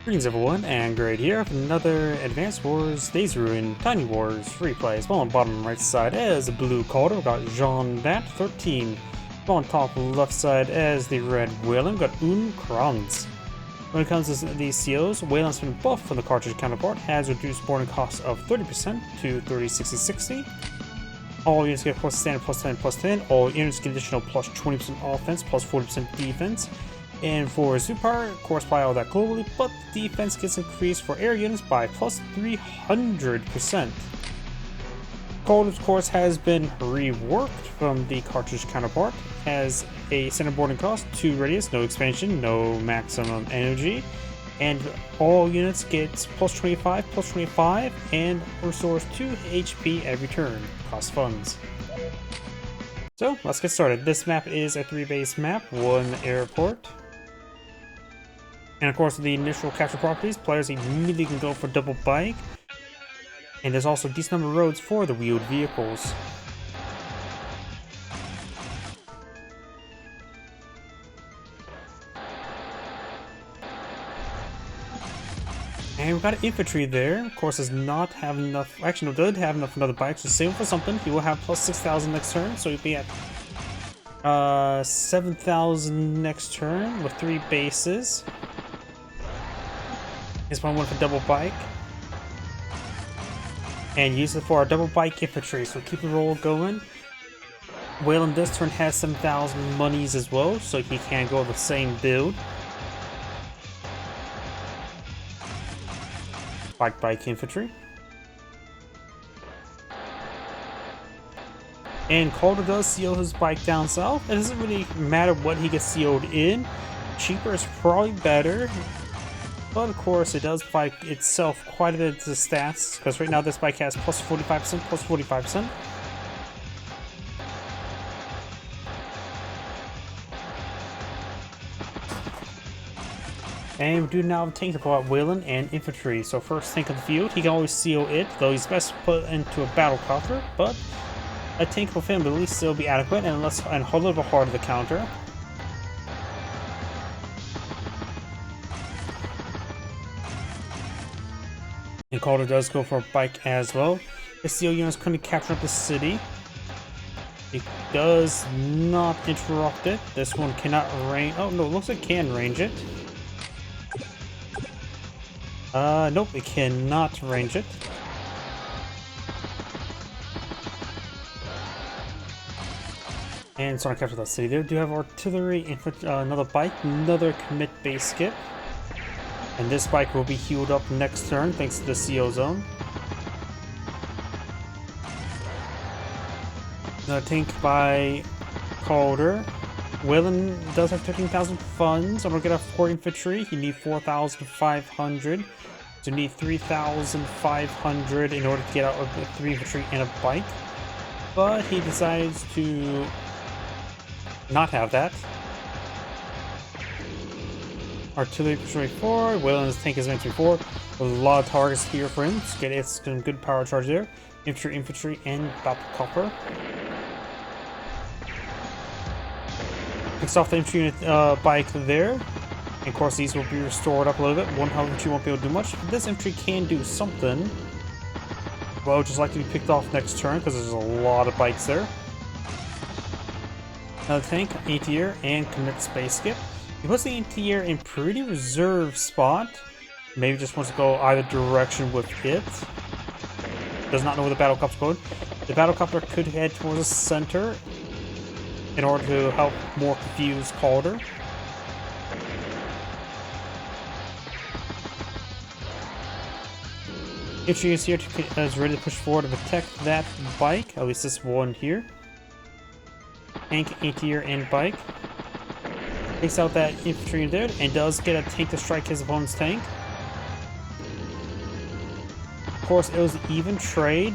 Greetings everyone, and Great here with another Advanced Wars Days Ruin Tiny Wars replay. Small on bottom right side as the blue Caulder, we've got Jeanbat13. Small on top left side as the red Waylon, we've got unKranz. When it comes to these COs, Waylon's been buffed from the cartridge counterpart, has reduced boarding costs of 30% to 30-60-60. All units get plus standard plus 10 plus 10. All units get additional plus 20% offense plus 40% defense. And for Superpower, of course, by all that globally, but the defense gets increased for air units by plus 300%. Caulder, of course, has been reworked from the cartridge counterpart, has a center boarding cost, 2 radius, no expansion, no maximum energy, and all units gets plus 25, and restores 2 HP every turn, cost funds. So, let's get started. This map is a 3-base map, 1 airport. And of course, the initial capture properties, players immediately can go for double bike. And there's also a decent number of roads for the wheeled vehicles. And we've got infantry there. Of course, does not have enough. Actually, no, did have enough for another bike. So save for something. He will have plus 6,000 next turn. So he'll be at 7,000 next turn with 3 bases. This one went for double bike. And use it for our double bike infantry. So keep the roll going. Waylon this turn has 7,000 monies as well. So he can go the same build. Bike infantry. And Caulder does CO his bike down south. It doesn't really matter what he gets CO'd in. Cheaper is probably better. But of course, it does fight itself quite a bit into the stats. Because right now this bike has plus 45%, plus 45%. And we do now have a tank to pull out Waylon and infantry. So first tank of the field, he can always CO it, though he's best put into a battle copter, but a tank will at least still be adequate and a little bit harder to counter. And Caulder does go for a bike as well. The CO units couldn't capture up the city. It does not interrupt it. This one cannot range. Oh no, it looks like it can range it. Nope, it cannot range it. And so I capture that city. There do have artillery, another bike, another commit base skip. And this bike will be healed up next turn thanks to the CO zone. Another tank by Caulder. Waylon does have 13,000 funds. I'm gonna get a 4 infantry. You need 4,500. So you need 3,500 in order to get out of 3 infantry and a bike. But he decides to not have that. Artillery infantry 4. Waylon's tank is infantry 4. With a lot of targets here for him. So get some good power charge there. Infantry, and battle copper. Picks off the infantry unit bike there. And of course, these will be restored up a little bit. One infantry won't be able to do much. But this infantry can do something. Well, just like to be picked off next turn because there's a lot of bikes there. Another tank, anti-air, and commit space skip. He puts the anti-air in pretty reserve spot. Maybe just wants to go either direction with it. Does not know where the battle copter's going. The battle copter could head towards the center in order to help more confuse Caulder. Infantry is here is ready to push forward to protect that bike. At least this one here. Tank, anti-air, and bike. Takes out that infantry in there and does get a tank to strike his opponent's tank. Of course, it was an even trade.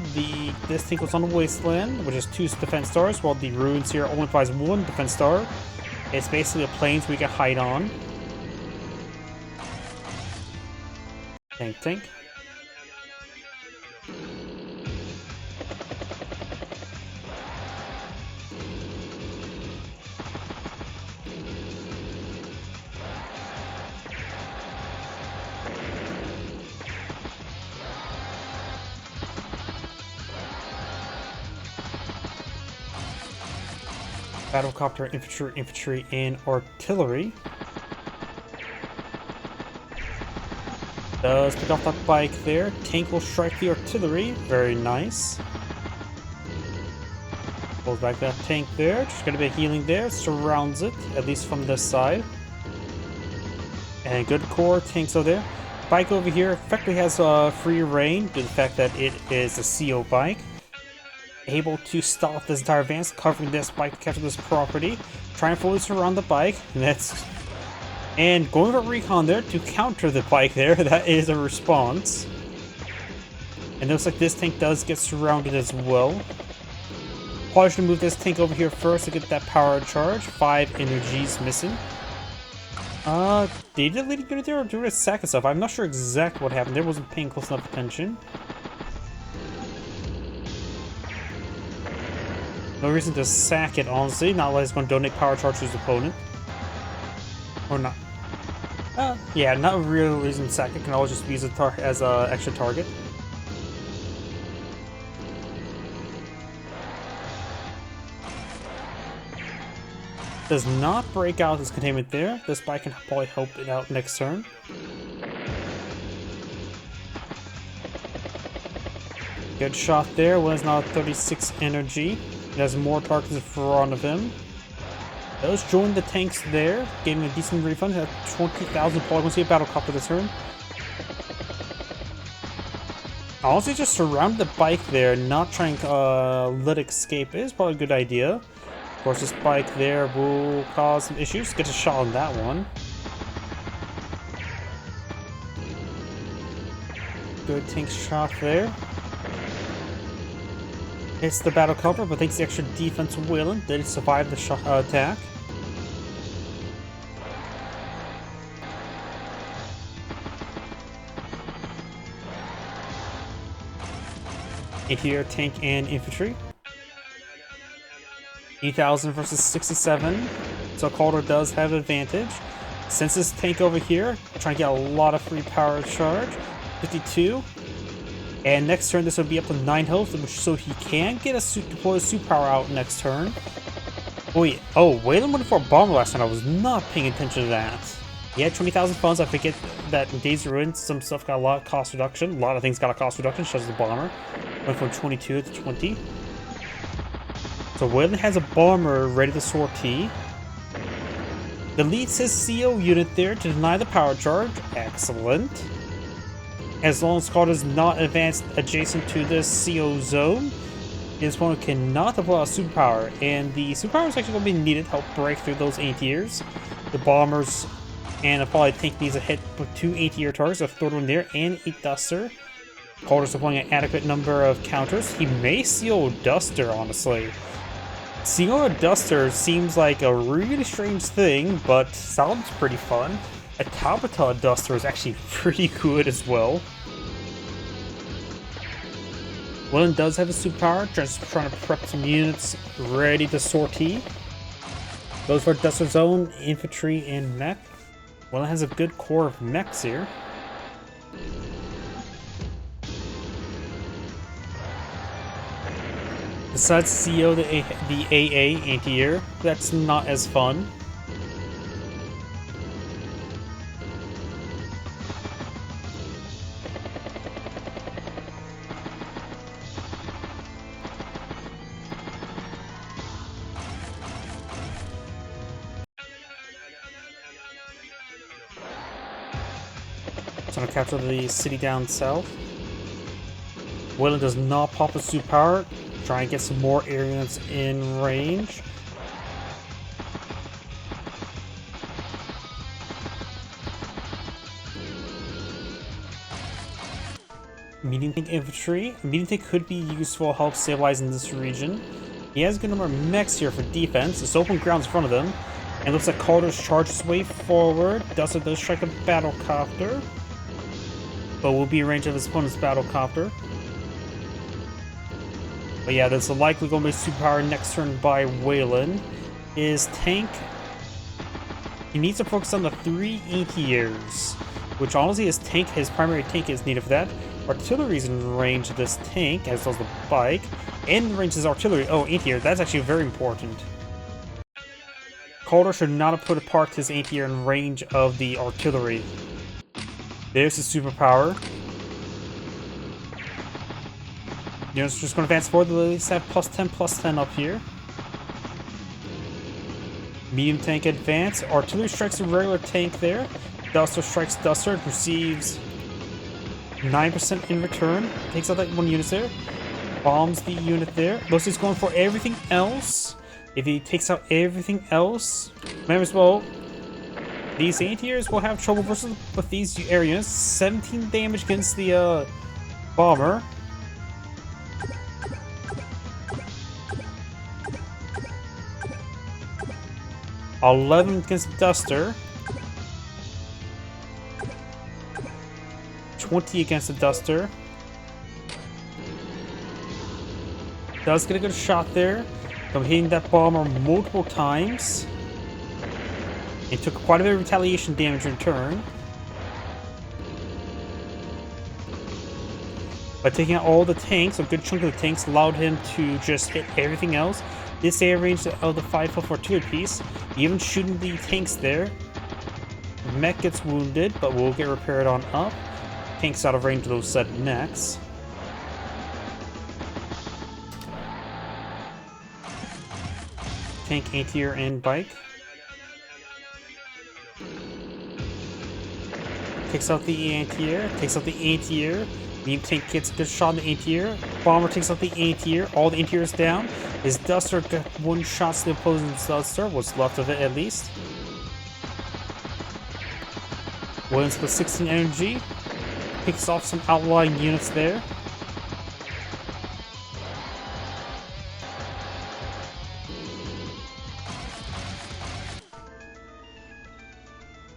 This tank was on the wasteland, which is 2 defense stars, while the ruins here only provides 1 defense star. It's basically a plains we can hide on. Tank. Battlecopter, infantry, and artillery. Does pick off that bike there. Tank will strike the artillery. Very nice. Pulls back that tank there. Just gonna be healing there. Surrounds it, at least from this side. And good core tanks over there. Bike over here effectively has free reign due to the fact that it is a CO bike. Able to stop this entire advance, covering this bike to capture this property. Try and fully surround the bike. And going for recon there to counter the bike there. That is a response. And it looks like this tank does get surrounded as well. Probably should move this tank over here first to get that power charge. 5 energies missing. They did lead a unit there or do it sack and stuff. I'm not sure exactly what happened there. Wasn't paying close enough attention. No reason to sack it, honestly. Not like it's going to donate power charge to his opponent. Or not. Yeah, not a real reason to sack it. Can always just use it as an extra target. Does not break out his containment there. This bike can probably help it out next turn. Good shot there. One is now 36 energy. He has more targets in front of him. Does join the tanks there, getting a decent refund. At 20,000 probably wants to get a battlecopter this turn. Honestly, just surround the bike there, not trying to let it escape is probably a good idea. Of course, this bike there will cause some issues. Get a shot on that one. Good tank shot there. Hits the battlecopter, but thanks to the extra defense of Waylon, did survive the shot attack. Here, tank and infantry. 8,000 versus 67. So Caulder does have an advantage. Since this tank over here, trying to get a lot of free power charge. 52. And next turn, this will be up to 9 health, so he can get a deploy a super power out next turn. Wait, oh, Waylon went for a bomber last turn. I was not paying attention to that. Yeah, 20,000 funds. I forget that in Days of Ruin, some stuff got a lot of cost reduction. A lot of things got a cost reduction, such as the bomber. Went from 22 to 20. So Waylon has a bomber ready to sortie. Deletes his CO unit there to deny the power charge. Excellent. As long as Caulder is not advanced adjacent to this CO zone, his opponent cannot deploy a superpower. And the superpower is actually going to be needed to help break through those anti-airs. The bombers and a probably tank needs a hit with 2 anti-air targets, a third one there, and a duster. Caulder's deploying an adequate number of counters. He may seal Duster, honestly. Sealing a Duster seems like a really strange thing, but sounds pretty fun. A Tabata Duster is actually pretty good as well. Waylon does have a superpower, just trying to prep some units ready to sortie. Goes for Duster Zone, infantry, and mech. Waylon has a good core of mechs here. Besides CO, the AA anti-air, that's not as fun. Trying to capture the city down south. Waylon does not pop a superpower. Try and get some more air units in range. Medium tank infantry. Medium tank could be useful to help stabilize in this region. He has a good number of mechs here for defense. It's open ground in front of them. And it looks like Caulder's charged his way forward. Duster does strike a battlecopter, but will be in range of his opponent's battlecopter. But yeah, there's likely going to be superpower next turn by Waylon. His tank, he needs to focus on the 3 anti-airs, which honestly his primary tank is needed for that. Artillery's in range of this tank, as well as the bike, and in range of his artillery. Oh, anti-air, that's actually very important. Caulder should not have put a parked his anti-air in range of the artillery. There's his superpower. Units just going to advance forward. They'll at least have +10/+10 up here. Medium tank advance. Artillery strikes a regular tank there. Duster strikes Duster. Receives 9% in return. Takes out that one unit there. Bombs the unit there. Looks like he's going for everything else. If he takes out everything else, remember as well, these anti-airs will have trouble with these air units. 17 damage against the bomber. $11 against the Duster. 20 against the Duster. Does get a good shot there. I'm hitting that bomber multiple times. It took quite a bit of retaliation damage in turn. By taking out all the tanks, a good chunk of the tanks allowed him to just hit everything else. This air range of the 5-foot artillery piece, even shooting the tanks there. Mech gets wounded, but will get repaired on up. Tanks out of range of those said mechs. Tank, anti-air, and bike. Takes out the anti-air, takes out the anti-air. Medium tank gets a good shot on the anti-air. Bomber takes out the anti-air. All the anti-air is down. His Duster got one shot to the opposing Duster. What's left of it, at least. Williams with 16 energy. Picks off some outlying units there.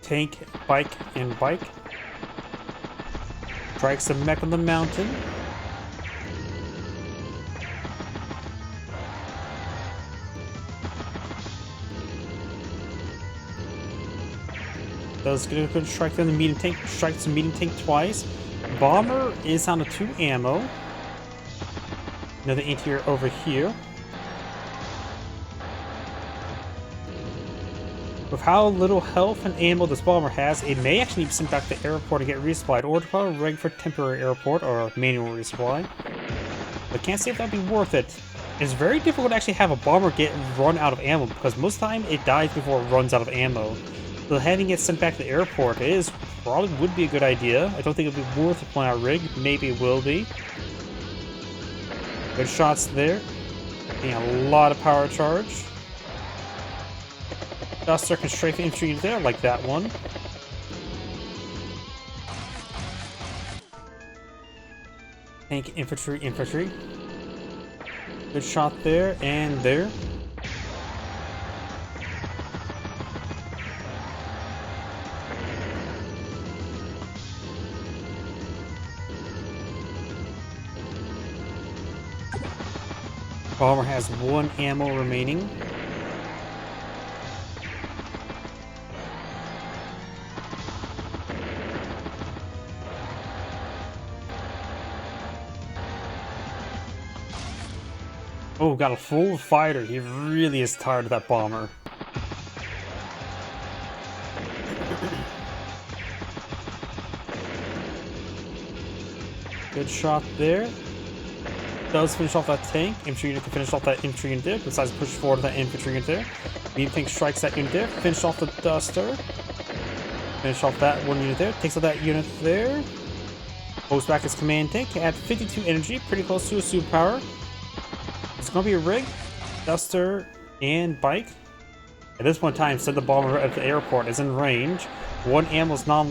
Tank, bike, and bike. Strikes a mech on the mountain. Does get a good strike on the medium tank. Strikes the medium tank twice. Bomber is on a 2 ammo. Another anti-air over here. With how little health and ammo this bomber has, it may actually be sent back to the airport to get resupplied, or to a rig for temporary airport or manual resupply. But can't say if that'd be worth it. It's very difficult to actually have a bomber get run out of ammo, because most of the time it dies before it runs out of ammo. So having it sent back to the airport probably would be a good idea. I don't think it'd be worth it pulling out a rig. Maybe it will be. Good shots there. Getting a lot of power charge. Duster can strafe infantry there, like that one. Tank, infantry, infantry. Good shot there, and there. Bomber has 1 ammo remaining. Oh, got a full fighter. He really is tired of that bomber. Good shot there. Does finish off that tank. Infantry unit can finish off that infantry unit there. Decides to push forward that infantry unit there. Medium tank strikes that unit there. Finish off the Duster. Finish off that one unit there. Takes out that unit there. Goes back his command tank at 52 energy. Pretty close to a superpower. It's going to be a rig, Duster, and bike. At this point in time, send the bomber at the airport is in range. 1 ammo is not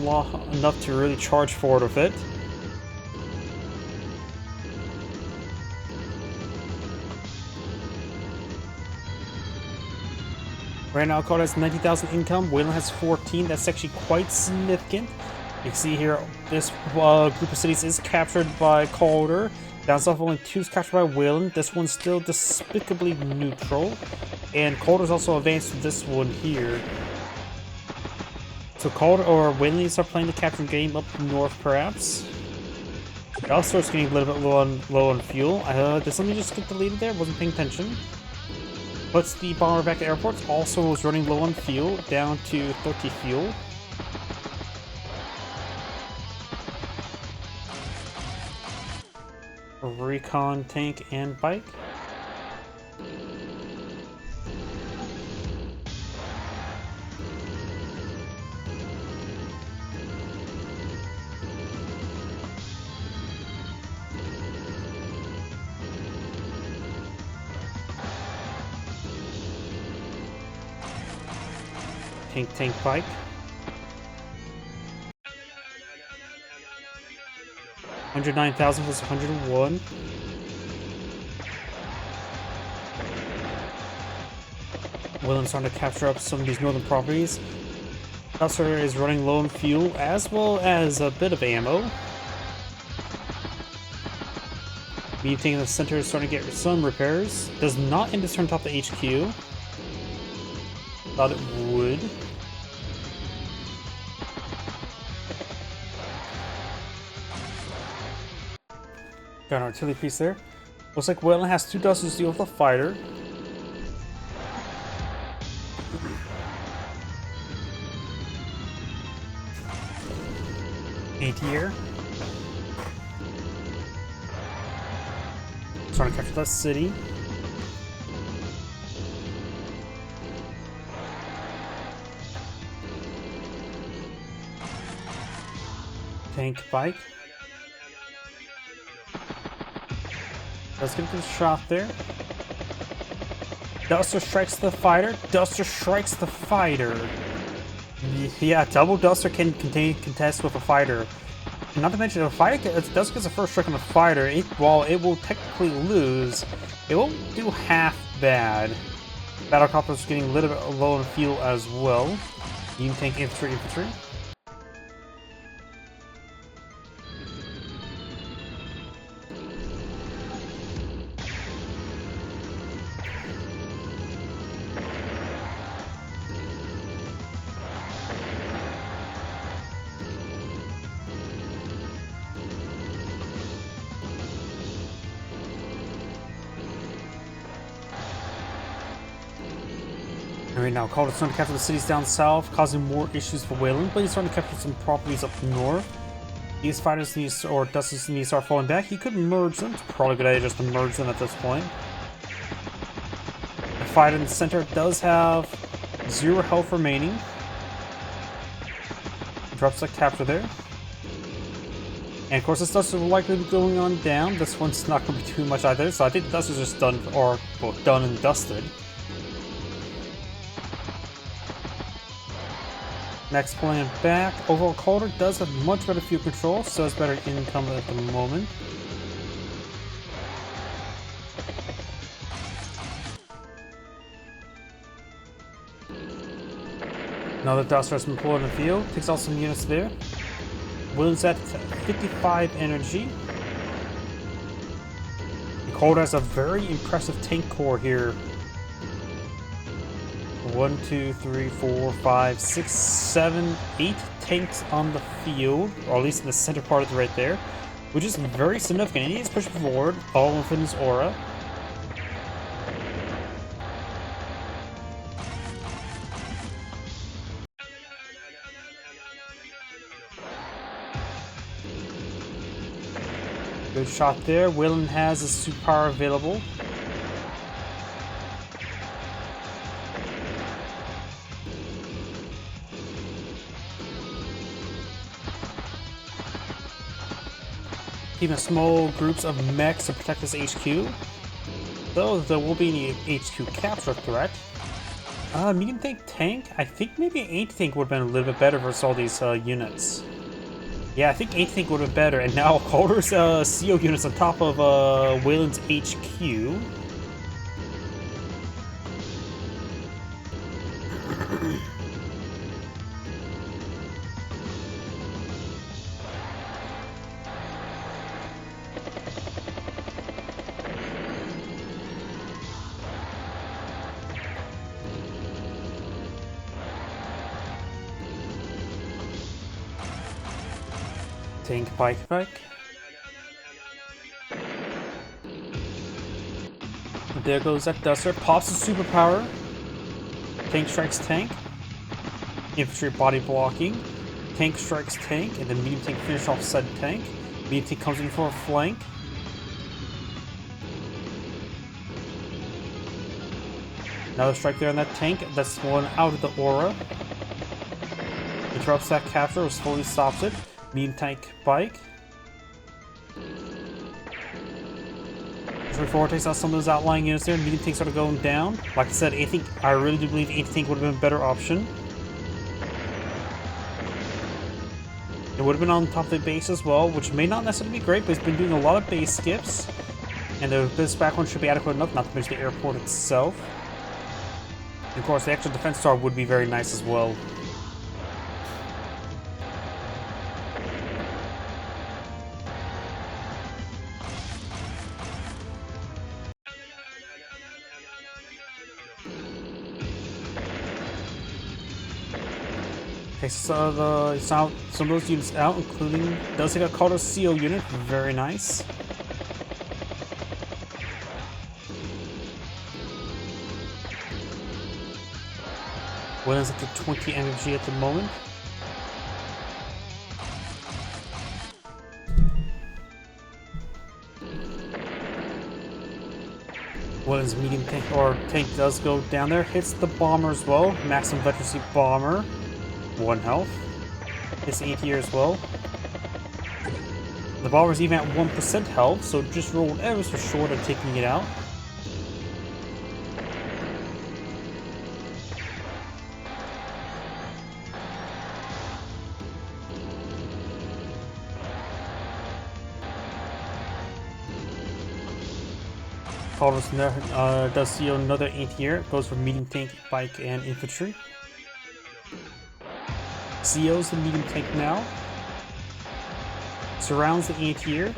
enough to really charge forward with it. Right now, Caulder has 90,000 income. Waylon has 14. That's actually quite significant. You can see here, this group of cities is captured by Caulder. Down south, only 2 is captured by Waylon. This one's still despicably neutral. And Caulder's also advanced to this one here. So Caulder or Waylon needs to start playing the capture game up north, perhaps. It also starts getting a little bit low on fuel. Did somebody just get deleted there? Wasn't paying attention. Puts the bomber back at airports. Also was running low on fuel, down to 30 fuel. Recon, tank, and bike. Tank, bike. $109,000 plus 101. Waylon's trying to capture up some of these northern properties. Duster is running low on fuel as well as a bit of ammo. Meeting in the center is starting to get some repairs. Does not end its turn top the HQ. Thought it would. Got an artillery piece there. Looks like Waylon has 2 Dusters to deal with a fighter. Anti-air. Trying to capture that city. Tank bike. Let's get a shot there. Duster strikes the fighter. Duster strikes the fighter. Yeah, double Duster can contest with a fighter. Not to mention, if a fighter Duster gets a first strike on a fighter, while it will technically lose, it won't do half bad. Battlecopter's getting a little bit low on fuel as well. You can tank infantry. Right now, Caulder's starting to capture the cities down south, causing more issues for Waylon, but he's starting to capture some properties up north. These fighters need, or Dusters need to start falling back. He could merge them. It's probably a good idea just to merge them at this point. The fighter in the center does have 0 health remaining. Drops a capture there. And of course, this Duster will likely be going on down. This one's not going to be too much either, so I think the Duster's just done, or well, done and dusted. Next plan back. Overall, Caulder does have much better fuel control, so it's better income at the moment. Another Duster has been pulled in the field. Takes out some units there. Waylon's at 55 energy. Caulder has a very impressive tank core here. 1, 2, 3, 4, 5, 6, 7, 8 tanks on the field, or at least in the center part of it right there, which is very significant. And he's pushing forward, all within his aura. Good shot there. Waylon has a superpower available. Keeping small groups of mechs to protect this HQ. Though there will be any HQ capture threat. Medium tank? I think maybe an 8 tank would have been a little bit better versus all these units. Yeah, I think 8 tank would have been better. And now Caulder's CO units on top of Waylon's HQ. Tank bike. There goes that Duster. Pops the superpower. Tank strikes tank. Infantry body blocking. Tank strikes tank, and then medium tank finish off said tank. Medium tank comes in for a flank. Another strike there on that tank. That's one out of the aura. Interrupts that capture, or slowly stops it. Medium tank bike. Before takes out some of those outlying units there, medium tanks started going down. Like I said, I really do believe anti-tank would have been a better option. It would have been on top of the base as well, which may not necessarily be great, but it's been doing a lot of base skips. And this back one should be adequate enough, not to mention the airport itself. And of course, the extra defense star would be very nice as well. Takes some of those units out, including does take a Caulder CO unit, very nice. Waylon's up to 20 energy at the moment. Waylon's medium tank or tank does go down there, hits the bomber as well. Maximum veterancy bomber. 1 health. It's 8 here as well. The bomber's even at 1% health, so just rolled ever so short of taking it out. Caulder does see another 8 here. Goes for medium tank, bike, and infantry. CO's the medium tank now. Surrounds the 8 here.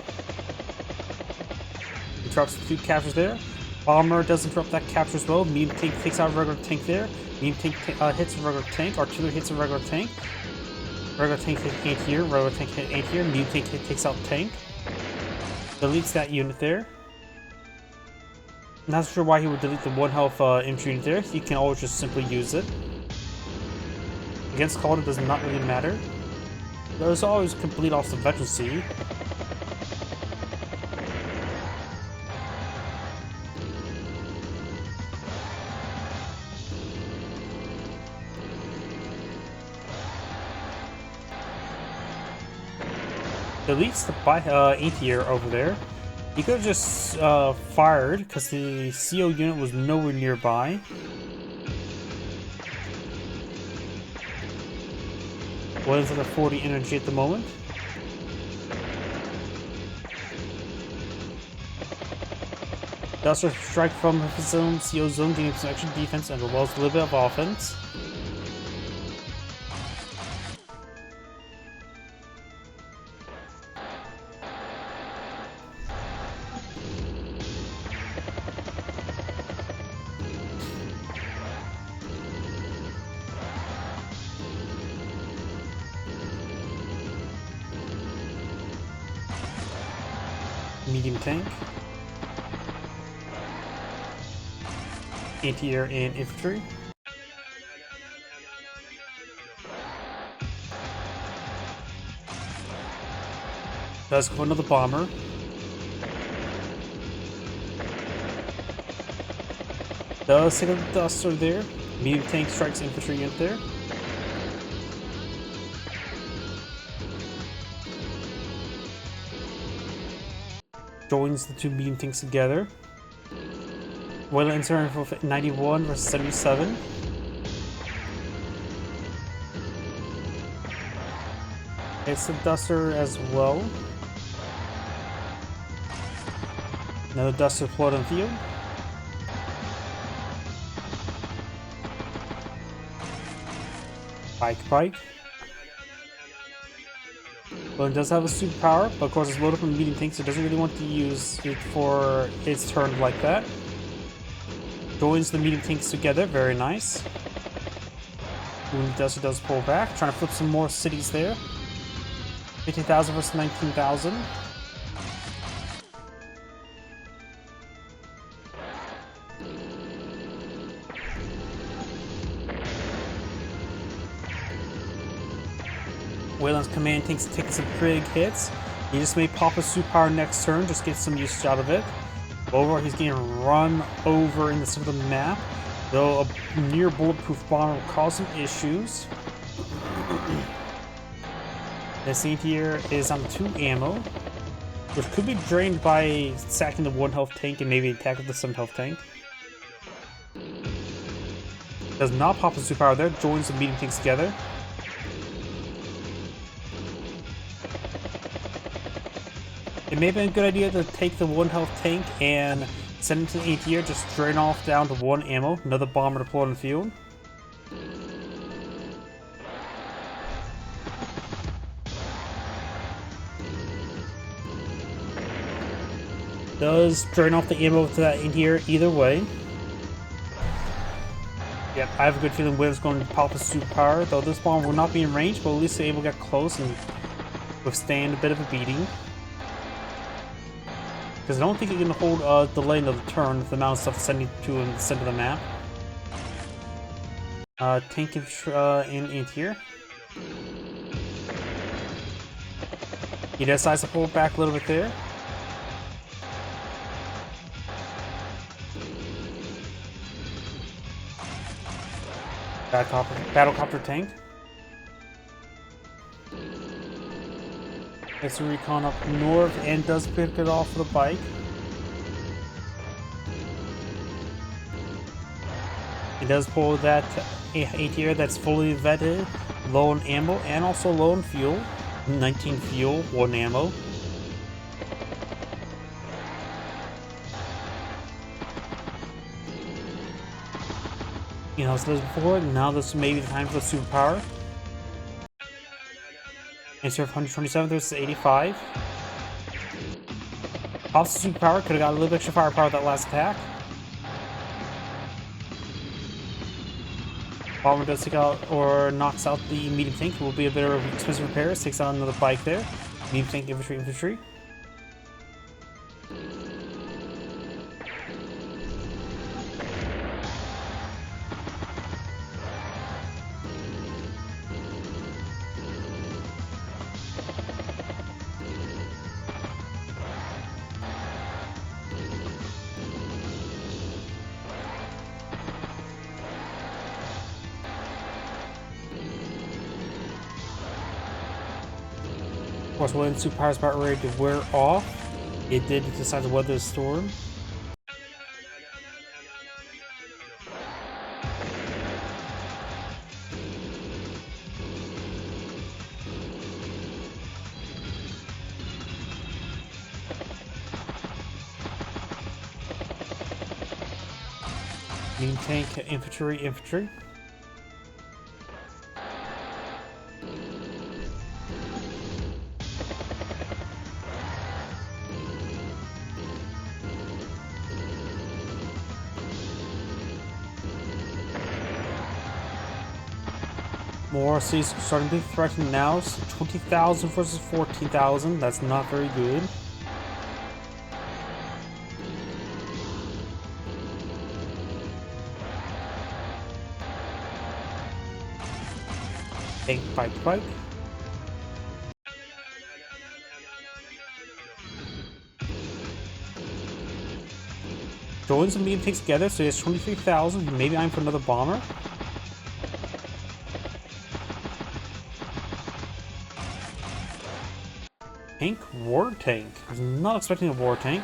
Interrupts the 2 captures there. Bomber does interrupt that capture as well. Medium tank takes out a regular tank there. Medium tank hits a regular tank. Artillery hits a regular tank. Regular tank hit 8 here. Regular tank hit 8 here. Medium tank takes out tank. Deletes that unit there. Not sure why he would delete the 1 health infantry unit there. He can always just simply use it. Against Caulder does not really matter. There's always complete off the veterancy. Deletes the 8 year over there. He could have just fired because the CO unit was nowhere nearby. Waylon's at 40 energy at the moment. Duster strike from his zone, CO zone, giving some extra defense and as well as a little bit of offense. Medium tank. Anti-air and infantry. Does go another bomber. Does take a Duster there. Medium tank strikes infantry unit there. Joins the 2 medium tanks together. Waylon entering for 91 versus 77. It's the Duster as well. Another Duster deployed on field. Bike. Well, it does have a superpower, but of course it's loaded up on medium tanks, so it doesn't really want to use it for its turn like that. Joins the medium tanks together, very nice. When it does pull back, trying to flip some more cities there. 15,000 versus 19,000. Waylon's command tank's taking some pretty big hits. He just may pop a superpower next turn, just get some use out of it. Over, he's getting run over in the center of the map, though a near bulletproof bomber will cause some issues. This here is on 2 ammo, which could be drained by sacking the 1 health tank and maybe attack with the 7 health tank. Does not pop a superpower there, joins the medium tanks together. It may have been a good idea to take the 1 health tank and send it to the ATR, just drain off down to 1 ammo, another bomber deployed on the field. Does drain off the ammo to that ATR either way. Yep, I have a good feeling Waylon's going to pop a superpower, though this bomb will not be in range, but at least they're able to get close and withstand a bit of a beating. Because I don't think it can hold a delay another turn with the amount of stuff sending to in the center of the map. Tank in here. He decides to pull back a little bit there. Battlecopter tank. Gets a recon up north and does pick it off the bike. He does pull that ATR that's fully vetted, low on ammo, and also low on fuel. 19 fuel, 1 ammo. You know, as I said before, now this may be the time for the superpower. Instead of 127 versus 85. Pops the superpower, could have got a little extra firepower with that last attack. Bomber does take out or knocks out the medium tank. It will be a bit of expensive repairs. Takes out another bike there. Medium tank, infantry. Of course, when superpower is about ready to wear off, it did decide to weather the storm. Medium tank, infantry. More cities starting to be threatened now. So 20,000 versus 14,000. That's not very good. Tank, bike. Joins and medium tanks together, so he has 23,000. Maybe I'm for another bomber. Tank, war tank. I was not expecting a war tank.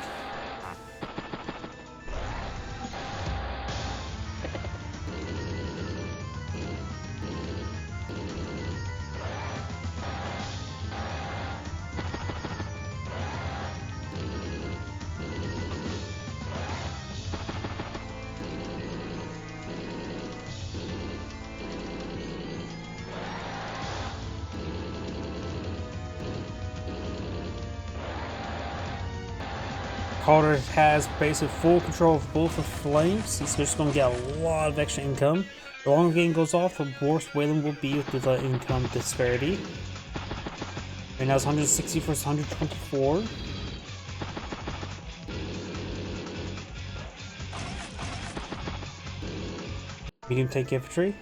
Caulder has basically full control of both the flanks. He's just going to get a lot of extra income. The longer the game goes off, the worse Waylon will be with the income disparity. Right now it's 160 versus 124. Medium tank infantry.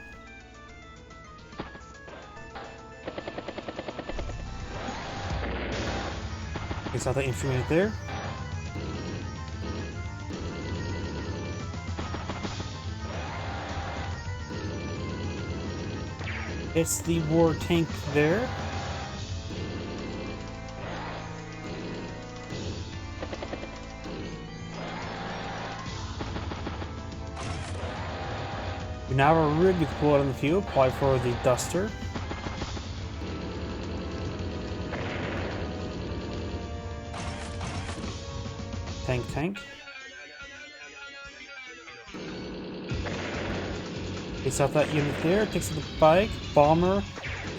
Takes out the infantry unit there. It's the war tank there. We now have a really good bullet on the field, probably for the Duster. Tank. Takes out that unit there, takes out the bike, bomber,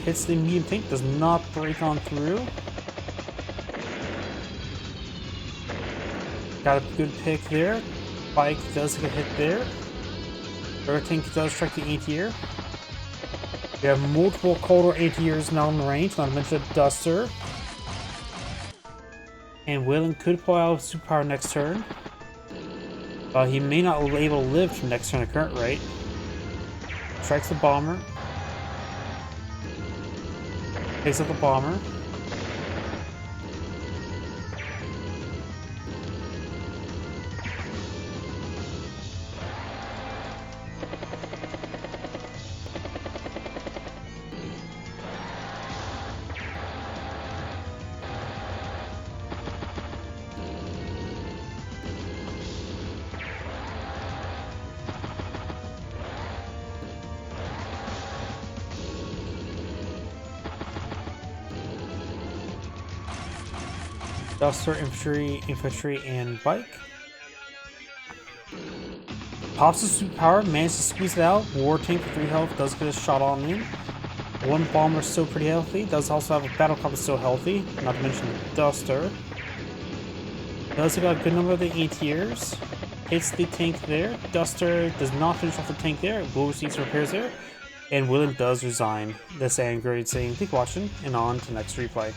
hits the medium tank, does not break on through. Got a good pick there. Bike does get hit there. Air tank does strike the anti-air. We have multiple Caulder anti-airs now in the range, not to mention the Duster. And Waylon could pull out superpower next turn. But he may not be able to live from next turn at current rate. Strikes the bomber. Takes out the bomber. Duster, infantry, and bike. Pops the superpower, manages to squeeze it out. War tank for 3 health, does get a shot on in. One bomber is still pretty healthy. Does also have a battle cop that's still healthy, not to mention the Duster. Does have a good number of the anti-airs. Hits the tank there. Duster does not finish off the tank there. Will receive some repairs there. And Waylon does resign this end grade, saying, "Thank you for watching," and on to next replay.